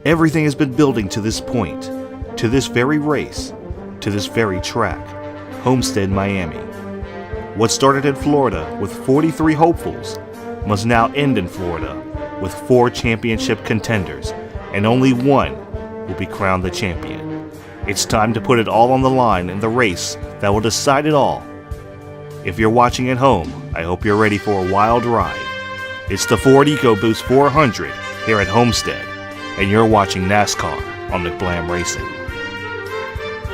Everything has been building to this point, to this very race, to this very track, Homestead, Miami. What started in Florida with 43 hopefuls must now end in Florida with 4 championship contenders, and only one will be crowned the champion. It's time to put it all on the line in the race that will decide it all. If you're watching at home, I hope you're ready for a wild ride. It's the Ford EcoBoost 400 here at Homestead, and you're watching NASCAR on McBlam Racing.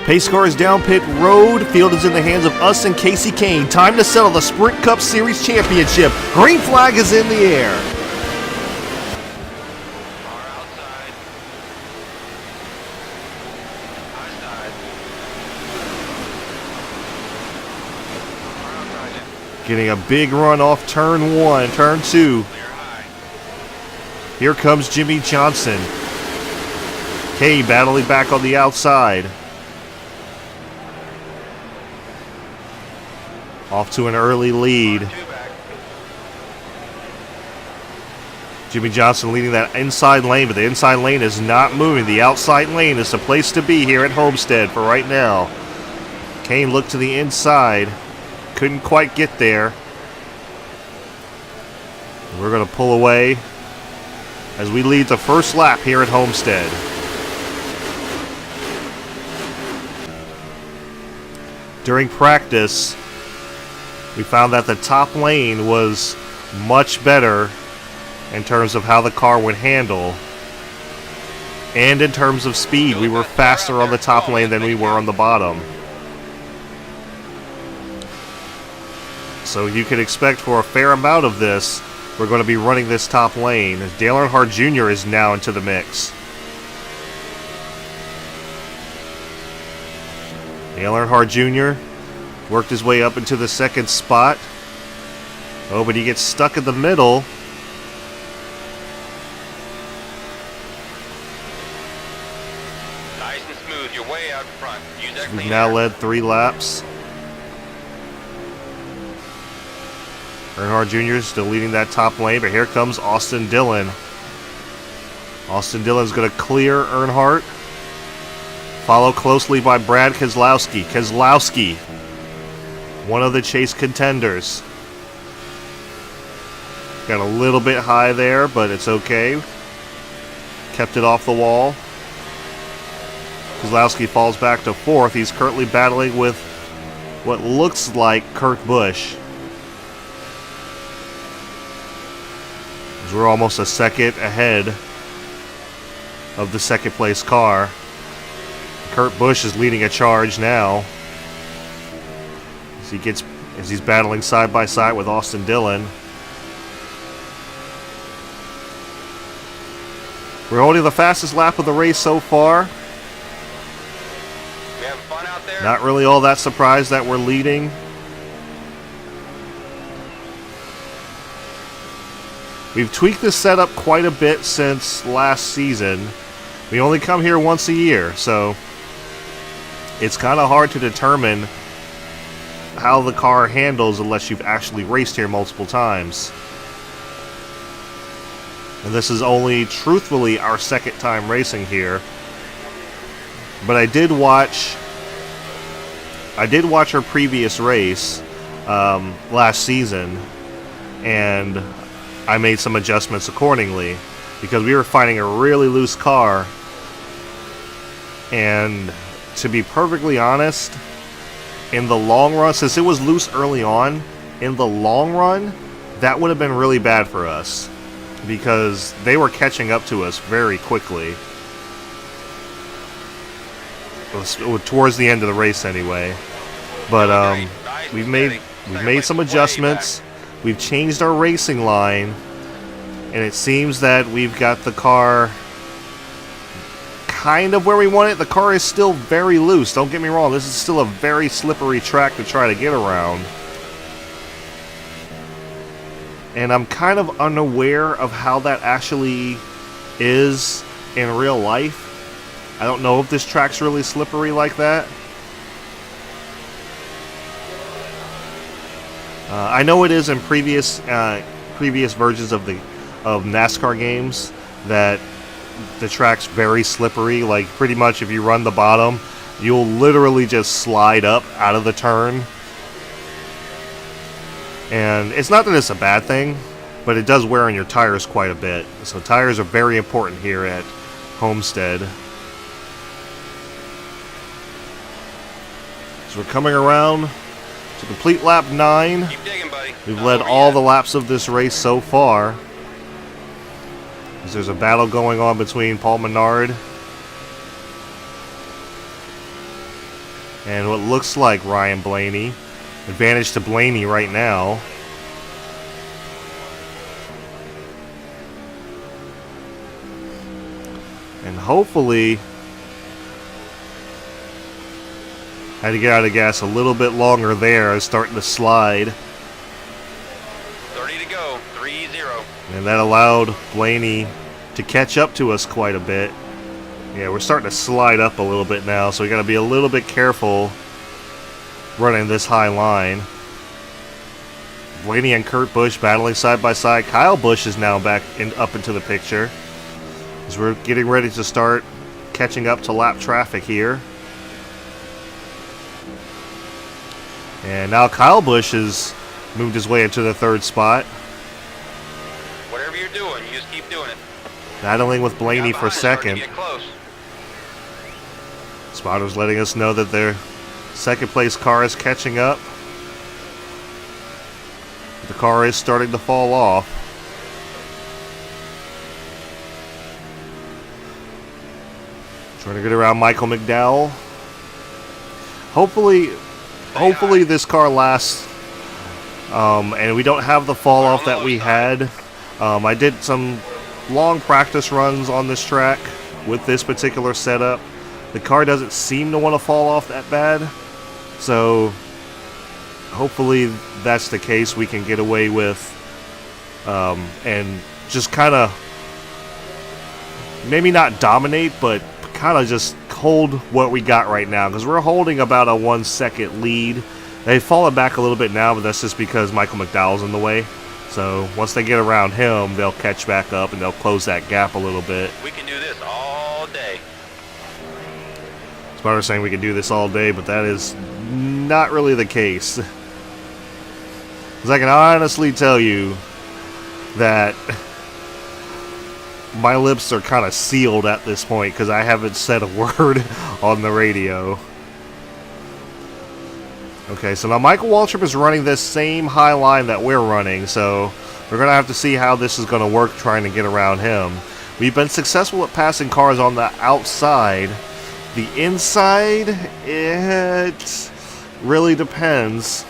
Pace car is down pit road. Field is in the hands of us and Casey Kane. Time to settle the Sprint Cup Series Championship. Green flag is in the air. Getting a big run off turn 1, turn 2. Here comes Jimmy Johnson. Kane battling back on the outside. Off to an early lead. Jimmy Johnson leading that inside lane, but the inside lane is not moving. The outside lane is the place to be here at Homestead for right now. Kane looked to the inside. Couldn't quite get there. We're going to pull away as we lead the first lap here at Homestead. During practice, we found that the top lane was much better in terms of how the car would handle, and in terms of speed. We were faster on the top lane than we were on the bottom. So you can expect for a fair amount of this, we're going to be running this top lane. Dale Earnhardt Jr. is now into the mix. Dale Earnhardt Jr. worked his way up into the second spot. Oh, but he gets stuck in the middle. Nice and smooth. You're way out front. We've now led 3 laps. Earnhardt Jr. is still leading that top lane, but here comes Austin Dillon. Austin Dillon is going to clear Earnhardt. Followed closely by Brad Keselowski. Keselowski, one of the chase contenders. Got a little bit high there, but it's okay. Kept it off the wall. Keselowski falls back to 4th. He's currently battling with what looks like Kurt Busch. We're almost a second ahead of the second place car. Kurt Busch is leading a charge now as he's battling side by side with Austin Dillon. We're holding the fastest lap of the race so far. We having fun out there? Not really all that surprised that we're leading. We've tweaked this setup quite a bit since last season. We only come here once a year, so it's kind of hard to determine how the car handles unless you've actually raced here multiple times. And this is only, truthfully, our second time racing here. But I did watch our previous race last season, and I made some adjustments accordingly because we were finding a really loose car. And to be perfectly honest, in the long run, since it was loose early on, in the long run, that would have been really bad for us because they were catching up to us very quickly. Towards the end of the race anyway. But we've made some adjustments. We've changed our racing line, and it seems that we've got the car kind of where we want it. The car is still very loose, don't get me wrong. This is still a very slippery track to try to get around. And I'm kind of unaware of how that actually is in real life. I don't know if this track's really slippery like that. I know it is in previous versions of NASCAR games that the track's very slippery. Like, pretty much if you run the bottom, you'll literally just slide up out of the turn. And it's not that it's a bad thing, but it does wear on your tires quite a bit. So tires are very important here at Homestead. So we're coming around to complete lap 9. Keep digging, buddy. We've led all the laps of this race so far. There's a battle going on between Paul Menard and what looks like Ryan Blaney. Advantage to Blaney right now. And hopefully, had to get out of gas a little bit longer there. I was starting to slide. 30 to go. 3-0. And that allowed Blaney to catch up to us quite a bit. Yeah, we're starting to slide up a little bit now, so we got to be a little bit careful running this high line. Blaney and Kurt Busch battling side by side. Kyle Busch is now back up into the picture as we're getting ready to start catching up to lap traffic here. And now Kyle Busch has moved his way into the 3rd spot. Whatever you're doing, you just keep doing it. Battling with Blaney for Starting 2nd. to get close. Spotter's letting us know that their 2nd place car is catching up. The car is starting to fall off. Trying to get around Michael McDowell. Hopefully this car lasts, and we don't have the fall off that we had. I did some long practice runs on this track with this particular setup. The car doesn't seem to want to fall off that bad, so hopefully that's the case. We can get away with and just kind of maybe not dominate, but kind of just hold what we got right now, because we're holding about a 1 second lead. They've fallen back a little bit now, but that's just because Michael McDowell's in the way. So once they get around him, they'll catch back up and they'll close that gap a little bit. We can do this all day. Sparta's saying we can do this all day, but that is not really the case. Because I can honestly tell you that my lips are kind of sealed at this point because I haven't said a word on the radio. Okay, so now Michael Waltrip is running this same high line that we're running, so we're going to have to see how this is going to work trying to get around him. We've been successful at passing cars on the outside. The inside, it really depends.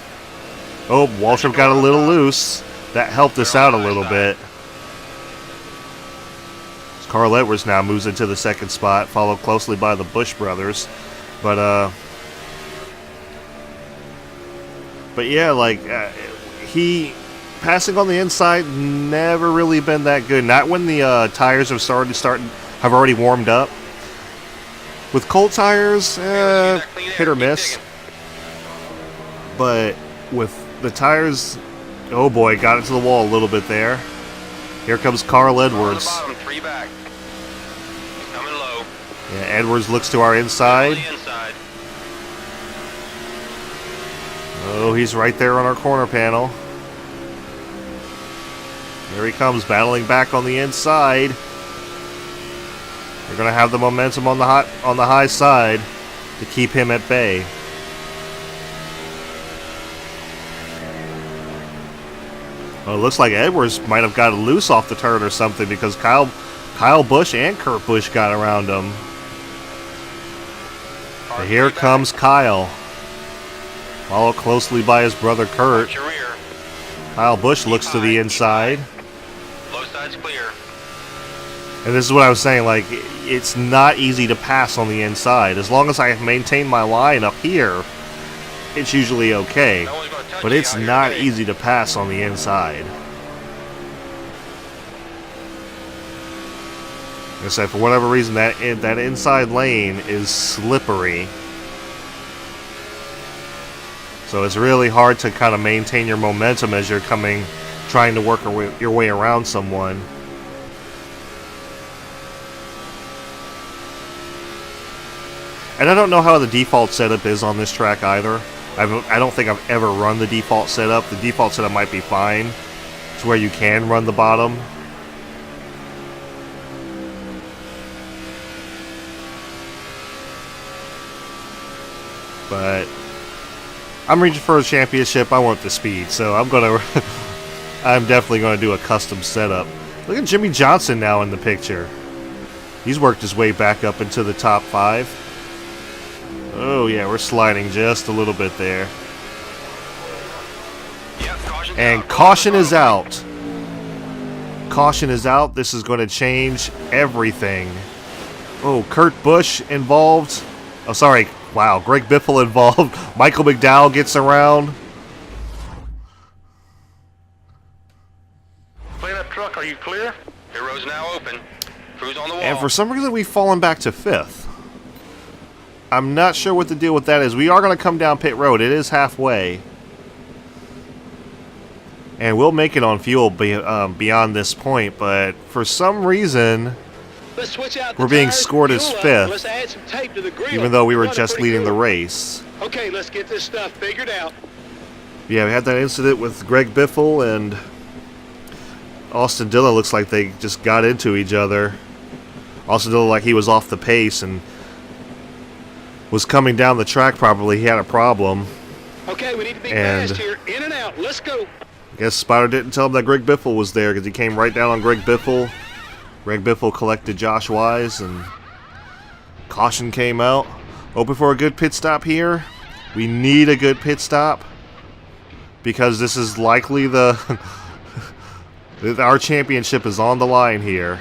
Oh, Waltrip got a little loose. That helped us out a little bit. Carl Edwards now moves into the 2nd spot, followed closely by the Busch brothers. But yeah, like he passing on the inside never really been that good. Not when the tires have have already warmed up. With cold tires, hit or miss. But with the tires, oh boy, got it to the wall a little bit there. Here comes Carl Edwards. Bottom, 3 back. Coming low. Yeah, Edwards looks to our inside. Oh, he's right there on our corner panel. There he comes, battling back on the inside. We're going to have the momentum on the high side to keep him at bay. Well, it looks like Edwards might have got loose off the turn or something, because Kyle Busch and Kurt Busch got around him. But here comes Kyle, followed closely by his brother Kurt. Kyle Busch looks to the inside. Low side's clear. And this is what I was saying, like, it's not easy to pass on the inside. As long as I maintain my line up here, it's usually okay. But it's not easy to pass on the inside. Like I said, for whatever reason, that inside lane is slippery. So it's really hard to kind of maintain your momentum as you're trying to work your way around someone. And I don't know how the default setup is on this track either. I don't think I've ever run the default setup. The default setup might be fine. It's where you can run the bottom. But I'm reaching for a championship. I want the speed, so I'm definitely gonna do a custom setup. Look at Jimmy Johnson now in the picture. He's worked his way back up into the top 5. Oh yeah, we're sliding just a little bit there. And caution is out. Caution is out. This is going to change everything. Oh, Kurt Busch involved. Oh, sorry. Wow, Greg Biffle involved. Michael McDowell gets around. Clean up truck, are you clear? Your road's now open. Cruise on the wall. And for some reason, we've fallen back to 5th. I'm not sure what the deal with that is. We are going to come down pit road. It is halfway. And we'll make it on fuel beyond this point, but for some reason, we're being scored as 5th, even though we were just leading the race. Okay, let's get this stuff figured out. Yeah, we had that incident with Greg Biffle and Austin Dillon. Looks like they just got into each other. Austin Dillon, like he was off the pace and was coming down the track properly. He had a problem. Okay, we need to be fast here. In and out. Let's go. I guess Spider didn't tell him that Greg Biffle was there because he came right down on Greg Biffle. Greg Biffle collected Josh Wise and caution came out. Open for a good pit stop here. We need a good pit stop because this is likely our championship is on the line here.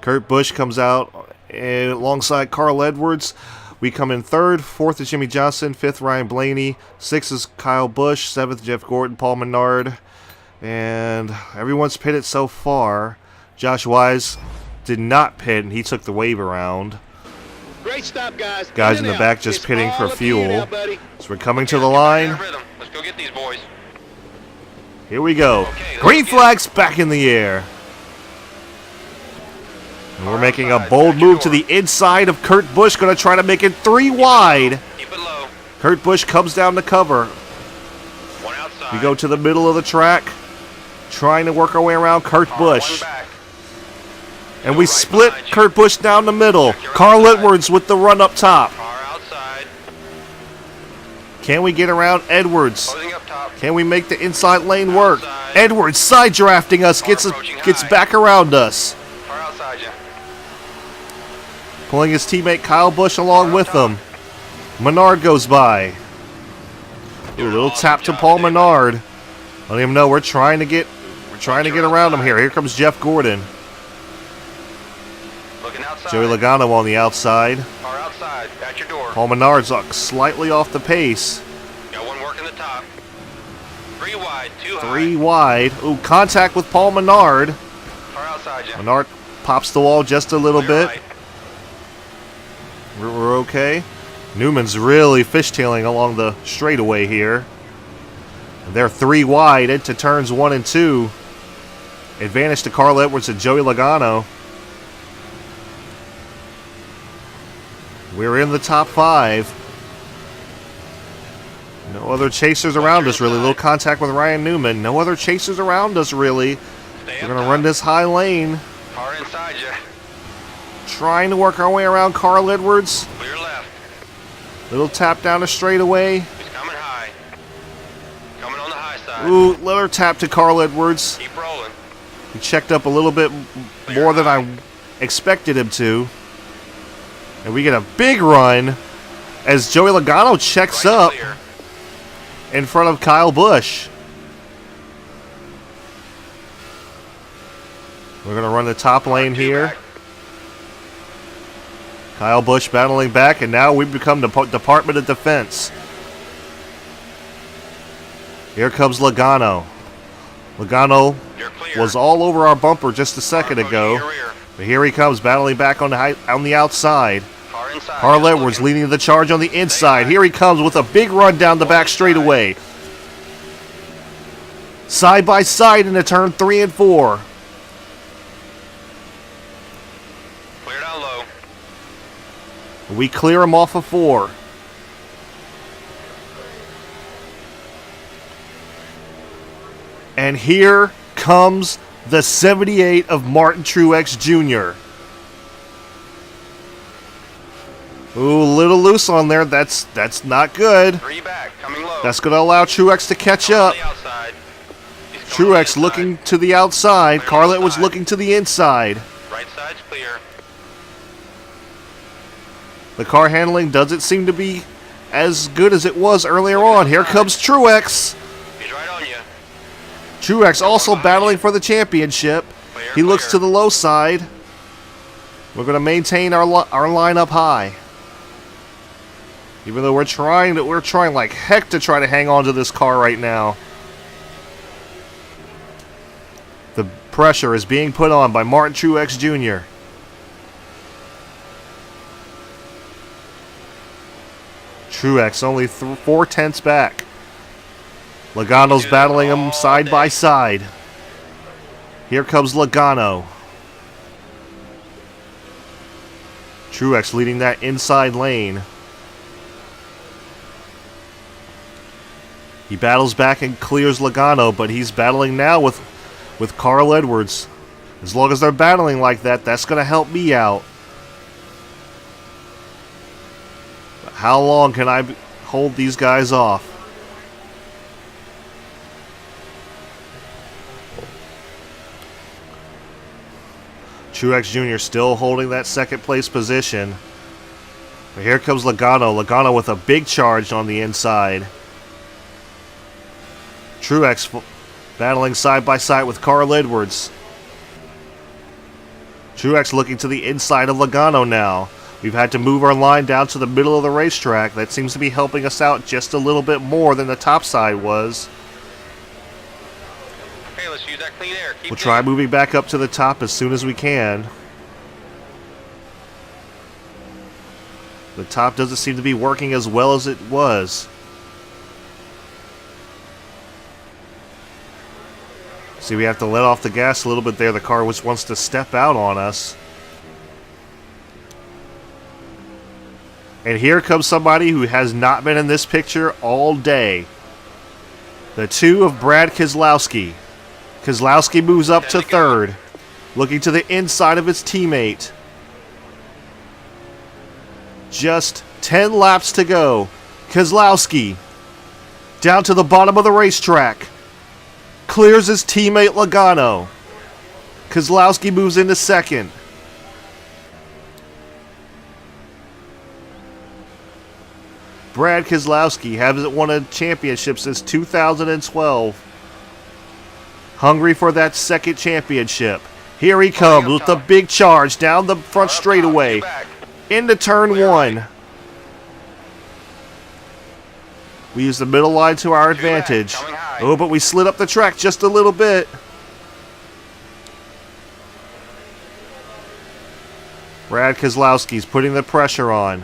Kurt Busch comes out alongside Carl Edwards. We come in 3rd, 4th is Jimmy Johnson, 5th Ryan Blaney, 6th is Kyle Busch, 7th Jeff Gordon, Paul Menard, and everyone's pitted so far. Josh Wise did not pit, and he took the wave around. Great stop, guys. Guys in the back just pitting for fuel. So we're coming to the line. Let's go get these boys. Here we go. Green flags back in the air. And we're making a bold move to the inside of Kurt Busch, going to try to make it 3 wide. Keep it low. Kurt Busch comes down to cover. One outside. We go to the middle of the track, trying to work our way around Kurt Busch. And we split Kurt Busch down the middle. Carl Edwards with the run up top. Car outside. Can we get around Edwards? Closing up top. Can we make the inside lane work? Edwards side drafting us, gets back around us. Car outside you. Pulling his teammate Kyle Busch along with him. Menard goes by. Ooh, a little tap to Paul Menard. Let him know we're trying to get around him here. Here comes Jeff Gordon. Looking outside. Joey Logano on the outside. Car outside. At your door. Paul Menard's slightly off the pace. Got one working the top. 3 wide. 2 high. 3 wide. Ooh, contact with Paul Menard. Car outside you. Menard pops the wall just a little Clear bit. right. We're okay. Newman's really fishtailing along the straightaway here. They're 3 wide into turns 1 and 2. Advantage to Carl Edwards and Joey Logano. We're in the top 5. No other chasers around us, really. A little contact with Ryan Newman. No other chasers around us, really. We're going to run this high lane. Car inside you. Trying to work our way around Carl Edwards. Clear left. Little tap down the straightaway. He's coming high. Coming on the high side. Ooh, little tap to Carl Edwards. Keep rolling. He checked up a little bit more than I expected him to. And we get a big run as Joey Logano checks Right up clear. in front of Kyle Busch. We're going to run the top lane Two here. back. Kyle Busch battling back, and now we've become the Department of Defense. Here comes Logano. Logano You're clear. was all over our bumper just a second Car approaching ago. your rear. But here he comes, battling back on the outside. Car inside. Carl Just Edwards looking. leading the charge on the inside. Here he comes with a big run down the back straightaway. Side by side into turn 3 and 4. Clear down low. We clear him off of 4. And here comes the 78 of Martin Truex Jr. Ooh, a little loose on there. That's not good. 3 back, coming low. That's going to allow Truex to catch Going up. to the outside. He's going Truex to the looking inside. to the outside. Clear Carlett was inside. looking to the inside. Right side's clear. The car handling doesn't seem to be as good as it was earlier on. Here comes Truex. He's right on you. Truex also battling for the championship. Clear, He looks clear. to the low side. We're going to maintain our line up high. Even though we're trying like heck to try to hang on to this car right now. The pressure is being put on by Martin Truex Jr. Truex only 4/10 back. Logano's battling him side by side. Here comes Logano. Truex leading that inside lane. He battles back and clears Logano, but he's battling now with Carl Edwards. As long as they're battling like that, that's going to help me out. But how long can I hold these guys off? Truex Jr. still holding that second place position. But here comes Logano. Logano with a big charge on the inside. Truex battling side by side with Carl Edwards. Truex looking to the inside of Logano now. We've had to move our line down to the middle of the racetrack. That seems to be helping us out just a little bit more than the top side was. Okay, let's use that clean air. Keep We'll try digging. moving back up to the top as soon as we can. The top doesn't seem to be working as well as it was. See, we have to let off the gas a little bit there. The car wants to step out on us. And here comes somebody who has not been in this picture all day. The 2 of Brad Keselowski. Keselowski moves up to 3rd, looking to the inside of his teammate. Just 10 laps to go. Keselowski down to the bottom of the racetrack. Clears his teammate Logano. Keselowski moves into 2nd. Brad Keselowski hasn't won a championship since 2012. Hungry for that 2nd championship. Here he comes with the big charge down the front straightaway into turn 1. We use the middle line to our advantage. Oh, but we slid up the track just a little bit. Brad Keselowski's putting the pressure on.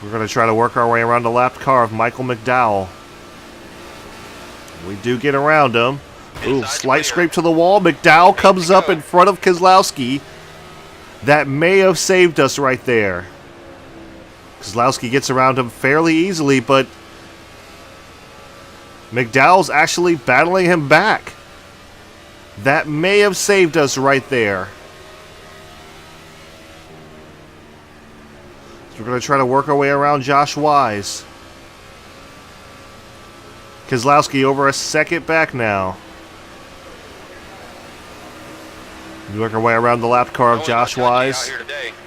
We're going to try to work our way around the lapped car of Michael McDowell. We do get around him. Ooh, slight scrape to the wall. McDowell comes up in front of Keselowski. That may have saved us right there. Keselowski gets around him fairly easily, but McDowell's actually battling him back. That may have saved us right there. So we're going to try to work our way around Josh Wise. Keselowski over a 2nd back now. We work our way around the lapped car of Josh Wise.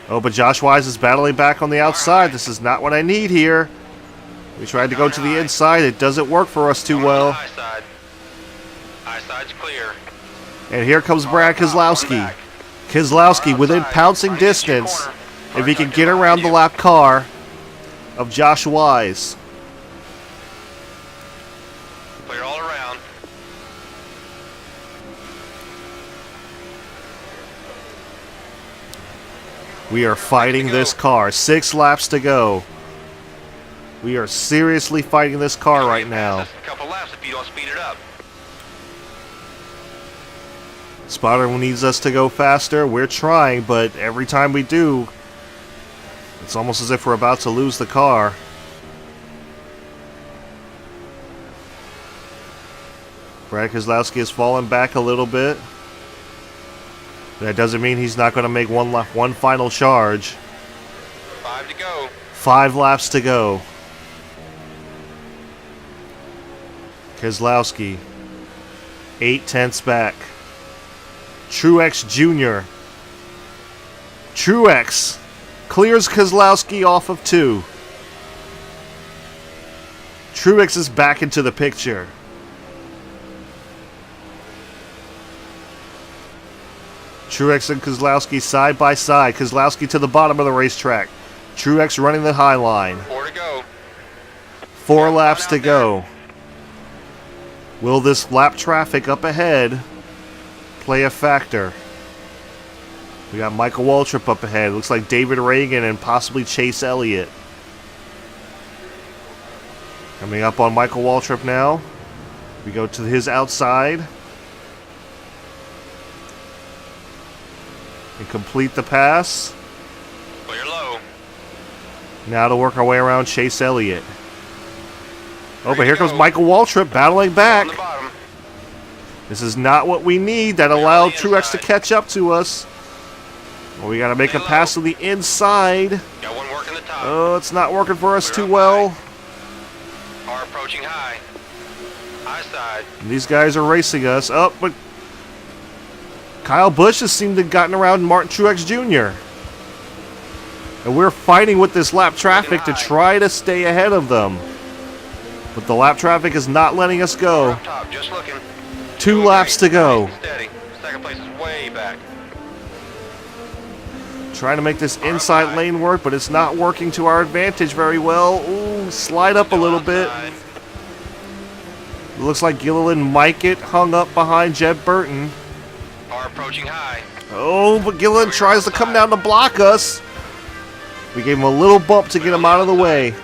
Oh, but Josh Wise is battling back on the outside. This is not what I need here. We tried to go to the inside. It doesn't work for us too well. High side's clear. And here comes Brad Keselowski. Keselowski within pouncing distance. If he can get around the lap car of Josh Wise. Clear all around. We are fighting this car. 6 laps to go. We are seriously fighting this car right now. A couple laps if you don't speed it up. Spotter needs us to go faster. We're trying, but every time we do, it's almost as if we're about to lose the car. Brad Keselowski has fallen back a little bit. That doesn't mean he's not going to make one final charge. 5 to go. 5 laps to go. Keselowski, 8/10 back. Truex Jr. Truex clears Keselowski off of 2. Truex is back into the picture. Truex and Keselowski side by side. Keselowski to the bottom of the racetrack. Truex running the high line. 4 to go. 4 laps to go. Will this lap traffic up ahead play a factor? We got Michael Waltrip up ahead. Looks like David Reagan and possibly Chase Elliott. Coming up on Michael Waltrip now. We go to his outside. And complete the pass. Clear low. Now to work our way around Chase Elliott. Oh, but here comes Michael Waltrip battling back. On the bottom. This is not what we need. That allowed Truex to catch up to us. Well, we got to make a pass to the inside. Got one working the top. Oh, it's not working for us We're too up well. high. Car approaching high. High side. And these guys are racing us. Oh, but Kyle Busch has seemed to have gotten around Martin Truex Jr. And we're fighting with this lap traffic to try to stay ahead of them. But the lap traffic is not letting us We're go. up top, just looking. 2 Doing laps to great. go. Nice and steady. Second place is way back. Trying to make this inside lane work, but it's not working to our advantage very well. Ooh, slide up a little bit. Outside. Looks like Gilliland might get hung up behind Jed Burton. Car approaching high. Oh, but Gilliland tries to come down to block us. We gave him a little bump to get him out of the way.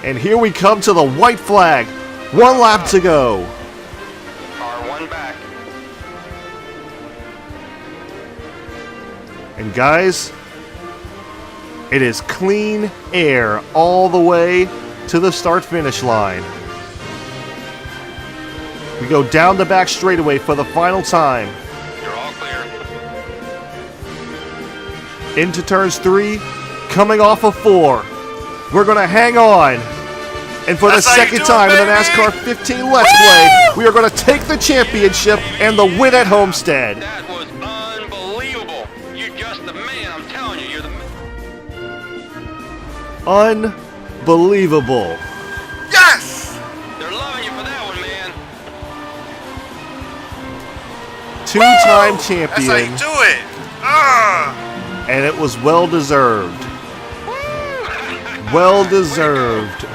And here we come to the white flag. 1 lap to go. Car 1 back. And guys, it is clean air all the way to the start-finish line. We go down the back straightaway for the final time. You're all clear. Into turns 3, coming off of 4. We're going to hang on. And for the second time in the NASCAR 15 Let's Play, we are going to take the championship and the win at Homestead. That was unbelievable. You're just the man. I'm telling you, you're the man. Unbelievable. Yes! They're loving you for that one, man. 2-time That's how champion. you do it. Ah! And it was well deserved. Well deserved.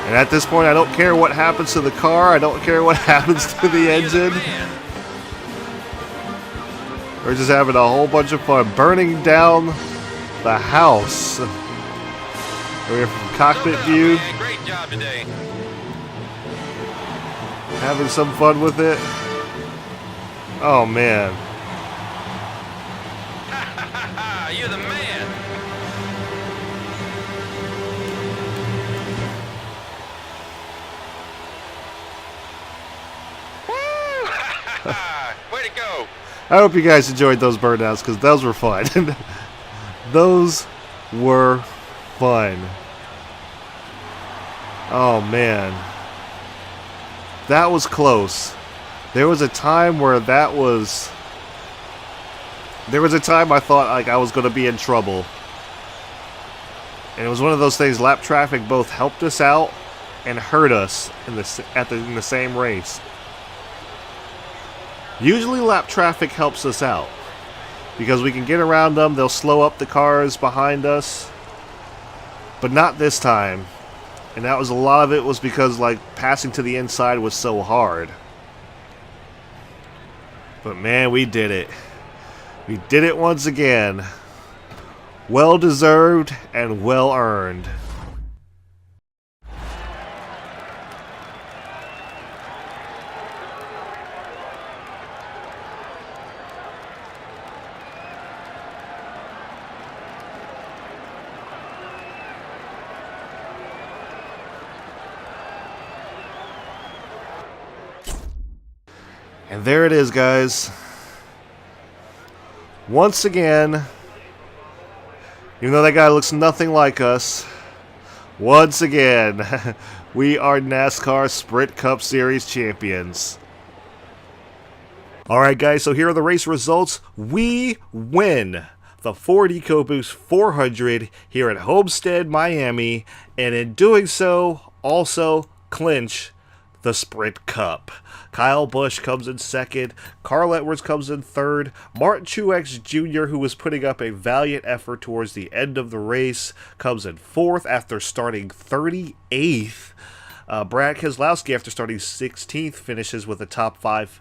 And at this point, I don't care what happens to the car. I don't care what happens to the You're the engine. man. We're just having a whole bunch of fun. Burning down the house. We're from cockpit Well done, view. man. Great job today. Having some fun with it. Oh, man. You're the man. Way to go. I hope you guys enjoyed those burnouts because those were fun. Those were fun. Oh, man. That was close. There was a time where that was... There was a time I thought like I was going to be in trouble. And it was one of those things, lap traffic both helped us out and hurt us in the same race. Usually lap traffic helps us out because we can get around them, they'll slow up the cars behind us. But not this time. And that was a lot of it was because like passing to the inside was so hard. But man, we did it. We did it once again. Well deserved and well earned. And there it is, guys. Once again, even though that guy looks nothing like us, once again, we are NASCAR Sprint Cup Series champions. Alright guys, so here are the race results. We win the Ford EcoBoost 400 here at Homestead, Miami, and in doing so, also clinch the Sprint Cup. Kyle Busch comes in second, Carl Edwards comes in third, Martin Truex Jr., who was putting up a valiant effort towards the end of the race, comes in fourth after starting 38th. Brad Keselowski, after starting 16th, finishes with a top 5.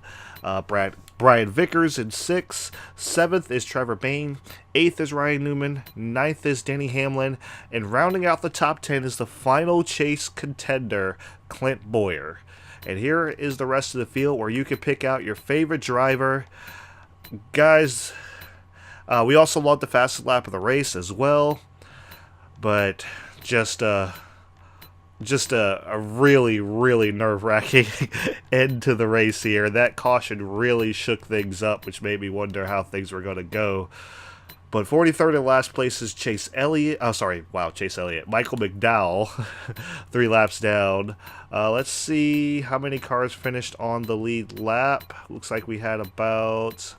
Brian Vickers in 6th. 7th is Trevor Bayne. 8th is Ryan Newman. 9th is Denny Hamlin. And rounding out the top 10 is the final chase contender, Clint Bowyer. And here is the rest of the field where you can pick out your favorite driver. Guys, we also logged the fastest lap of the race as well. But just a really, really nerve-wracking end to the race here. That caution really shook things up, which made me wonder how things were going to go. But 43rd in last place is Chase Elliott. Michael McDowell, 3 laps down. Let's see how many cars finished on the lead lap. Looks like we had about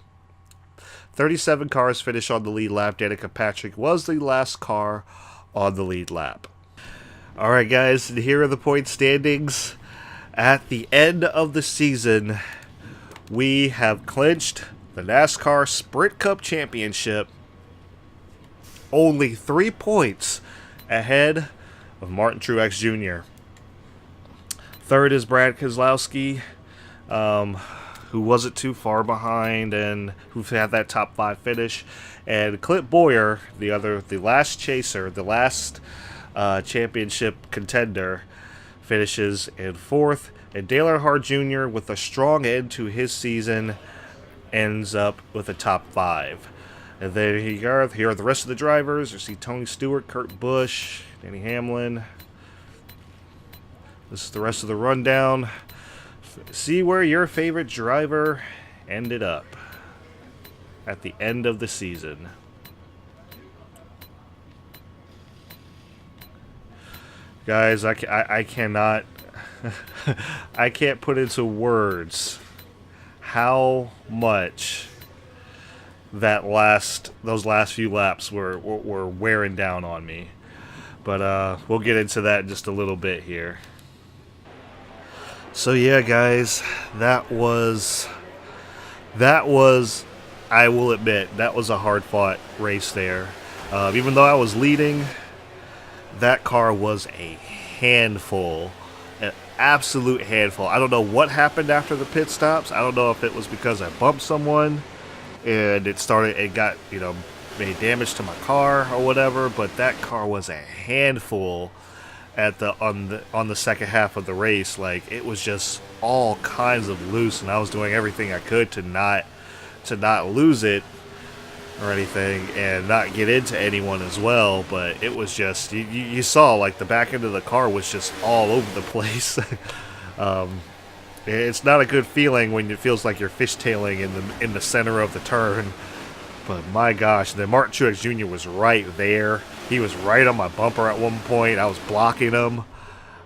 37 cars finish on the lead lap. Danica Patrick was the last car on the lead lap. Alright guys, and here are the point standings. At the end of the season, we have clinched the NASCAR Sprint Cup Championship, only 3 points ahead of Martin Truex Jr. Third is Brad Keselowski, who wasn't too far behind and who had that top 5 finish. And Clint Bowyer, the last chaser, the last championship contender, finishes in 4th. And Dale Earnhardt Jr., with a strong end to his season, ends up with a top 5. And then here are the rest of the drivers. You see Tony Stewart, Kurt Busch, Denny Hamlin. This is the rest of the rundown. See where your favorite driver ended up at the end of the season. Guys, I cannot I can't put into words how much those last few laps were wearing down on me. But we'll get into that in just a little bit here. So yeah, guys, that was I will admit that was a hard-fought race there. Even though I was leading, that car was a handful, an absolute handful. I don't know what happened after the pit stops. I don't know if it was because I bumped someone and it got, made damage to my car or whatever, but that car was a handful on the second half of the race. Like, it was just all kinds of loose, and I was doing everything I could to not lose it or anything, and not get into anyone as well. But it was just, you saw, like, the back end of the car was just all over the place. It's not a good feeling when it feels like you're fishtailing in the center of the turn. But my gosh, then Martin Truex Jr. was right there. He was right on my bumper at one point. I was blocking him.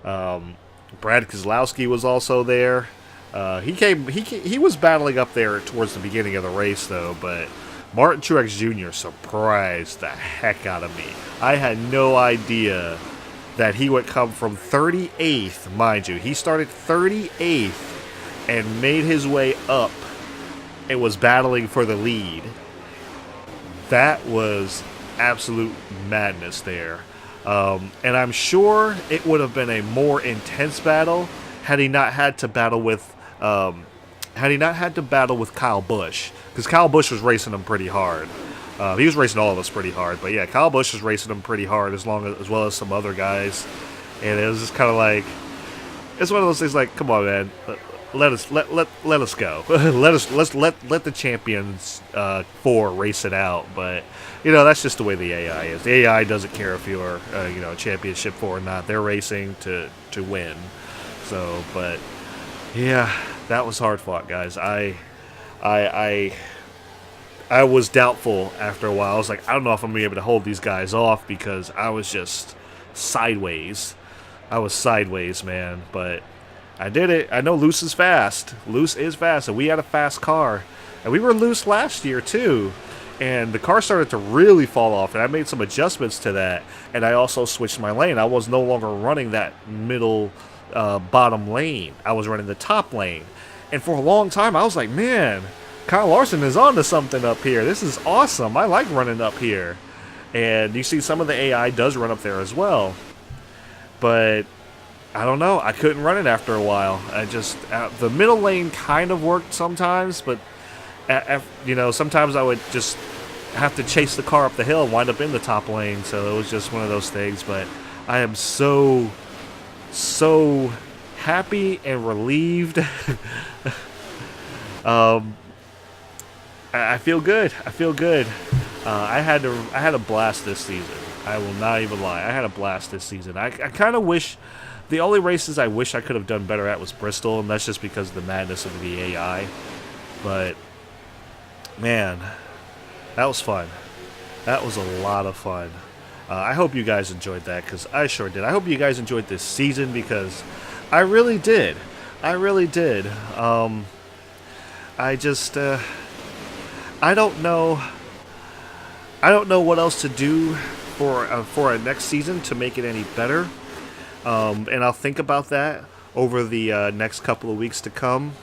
Brad Keselowski was also there. He was battling up there towards the beginning of the race, though, but Martin Truex Jr. surprised the heck out of me. I had no idea that he would come from 38th, mind you. He started 38th and made his way up and was battling for the lead. That was absolute madness there. And I'm sure it would have been a more intense battle had he not had to battle with Kyle Busch, because Kyle Busch was racing him pretty hard. He was racing all of us pretty hard, but yeah, Kyle Busch was racing him pretty hard as well as some other guys. And it was just kind of like, it's one of those things like, come on, man, let us go. let the champions 4 race it out. But that's just the way the AI is. The AI doesn't care if you're championship 4 or not. They're racing to win. So, but Yeah, that was hard fought, guys. I was doubtful after a while. I was like, I don't know if I'm gonna be able to hold these guys off because I was just sideways. I was sideways, man. But I did it. I know Loose is fast. Loose is fast, and we had a fast car, and we were loose last year too. And the car started to really fall off, and I made some adjustments to that. And I also switched my lane. I was no longer running that middle bottom lane. I was running the top lane. And for a long time, I was like, man, Kyle Larson is on to something up here. This is awesome. I like running up here. And you see some of the AI does run up there as well. But I don't know. I couldn't run it after a while. I just, the middle lane kind of worked sometimes, but you know, sometimes I would just have to chase the car up the hill and wind up in the top lane. So it was just one of those things. But I am so happy and relieved. I feel good. I feel good. I had a blast this season. I will not even lie. I had a blast this season. I kind of wish, the only races I wish I could have done better at was Bristol, and that's just because of the madness of the AI. But man, that was fun. That was a lot of fun. I hope you guys enjoyed that, because I sure did. I hope you guys enjoyed this season, because I really did. I really did. I just, I don't know what else to do for a next season to make it any better. And I'll think about that over the next couple of weeks to come.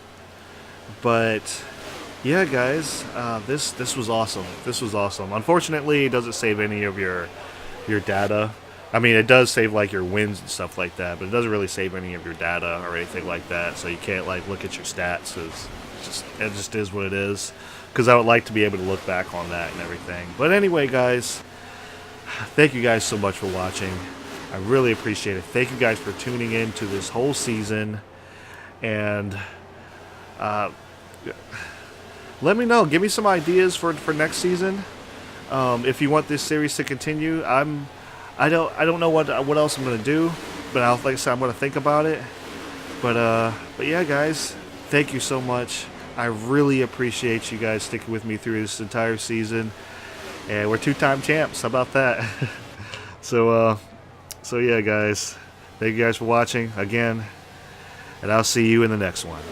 But yeah, guys, this was awesome. This was awesome. Unfortunately, it doesn't save any of your data. I mean, it does save like your wins and stuff like that, but it doesn't really save any of your data or anything like that. So you can't like look at your stats. It just is what it is. Because I would like to be able to look back on that and everything. But anyway, guys, thank you guys so much for watching. I really appreciate it. Thank you guys for tuning in to this whole season. And let me know. Give me some ideas for next season. If you want this series to continue, I don't know what else I'm gonna do, but like I said, I'm gonna think about it. But yeah, guys, thank you so much. I really appreciate you guys sticking with me through this entire season, and we're two-time champs. How about that? So yeah, guys, thank you guys for watching again, and I'll see you in the next one.